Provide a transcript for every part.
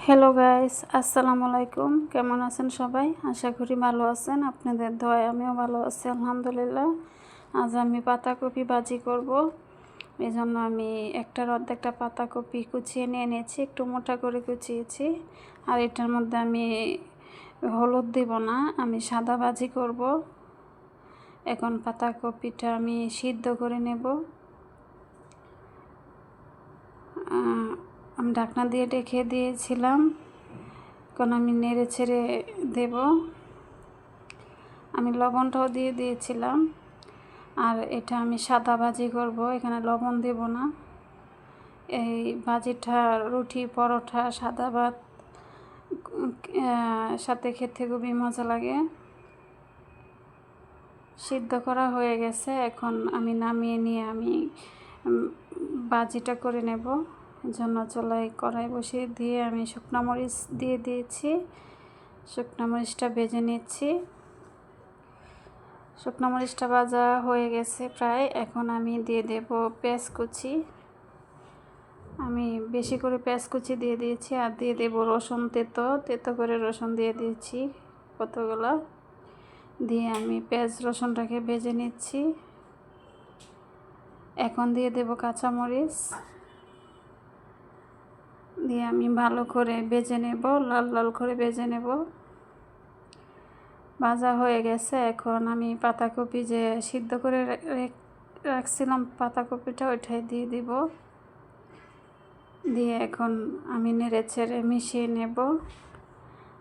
Hello guys, আসসালামু আলাইকুম। কেমন আছেন সবাই? আশা করি ভালো আছেন। আপনাদের দোয়ায় আমিও ভালো আছি, আলহামদুলিল্লাহ। আজ আমি পাতাকপি ভাজি করব। এই জন্য আমি একটার অর্ধেকটা পাতাকপি কুচিয়ে নিয়ে নিয়েছি, একটু মোটা করে কুচিয়েছি। আর এটার মধ্যে আমি হলুদ দিব না, আমি সাদা ভাজি করব। এখন পাতাকপিটা আমি সিদ্ধ করে নেব। আমি ঢাকনা দিয়ে ঢেকে দিয়েছিলাম, এখন আমি নেড়ে ছেড়ে দেব। আমি লবণটাও দিয়ে দিয়েছিলাম। আর এটা আমি সাদা ভাজি করব, এখানে লবণ দেব না। এই ভাজিটা রুটি, পরোটা, সাদা ভাত সাথে খেতে খুবই মজা লাগে। সিদ্ধ করা হয়ে গেছে, এখন আমি নামিয়ে নিয়ে আমি ভাজিটা করে নেব। জন্য চুলায় কড়াই বসিয়ে দিয়ে আমি শুকনো মরিচ দিয়ে দিয়েছি। শুকনো মরিচটা ভেজে নিচ্ছি। শুকনো মরিচটা ভাজা হয়ে গেছে প্রায়, এখন আমি দিয়ে দেব পেঁয়াজ কুচি। আমি বেশি করে পেঁয়াজ কুচি দিয়ে দিয়েছি। আর দিয়ে দেব রসুন, তেতো করে রসুন দিয়ে দিয়েছি কতগুলো। দিয়ে আমি পেঁয়াজ রসুনটাকে ভেজে নিচ্ছি। এখন দিয়ে দেব কাঁচামরিচ, দিয়ে আমি ভালো করে ভেজে নেব, লাল লাল করে ভেজে নেব। ভাজা হয়ে গেছে, এখন আমি পাতাকপি যে সিদ্ধ করে রাখছিলাম পাতাকপিটা ওইটাই দিয়ে দিব। দিয়ে এখন আমি নেড়ে ছেড়ে মিশিয়ে নেব।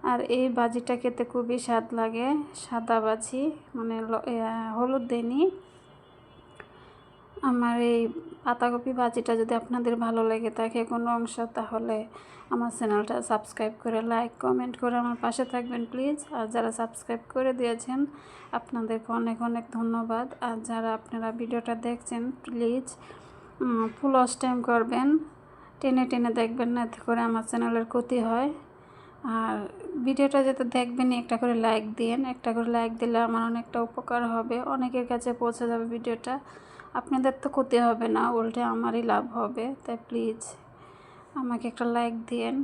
আর এই ভাজিটা খেতে খুবই স্বাদ লাগে, সাদা ভাজি, মানে হলুদ দেনি। আমার এই পাতাকপি ভাজিটা যদি আপনাদের ভালো লেগে থাকে কোনো অংশ, তাহলে আমার চ্যানেলটা সাবস্ক্রাইব করে লাইক কমেন্ট করে আমার পাশে থাকবেন প্লিজ। আর যারা সাবস্ক্রাইব করে দিয়েছেন আপনাদেরকে অনেক অনেক ধন্যবাদ। আর যারা আপনারা ভিডিওটা দেখছেন প্লিজ ফুল ওয়াচ টাইম করবেন, টেনে টেনে দেখবেন না, এতে করে আমার চ্যানেলের ক্ষতি হয়। আর ভিডিওটা যাতে দেখবেন, একটা করে লাইক দিন। একটা করে লাইক দিলে আমার অনেকটা উপকার হবে, অনেকের কাছে পৌঁছে যাবে ভিডিওটা। আপনাদের তো ক্ষতি হবে না, উল্টে আমারই লাভ হবে। তাই প্লিজ আমাকে একটা লাইক দিন।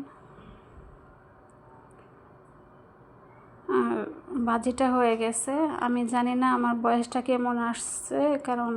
আর ভাজিটা হয়ে গেছে। আমি জানি না আমার বয়সটা কেমন আসছে, কারণ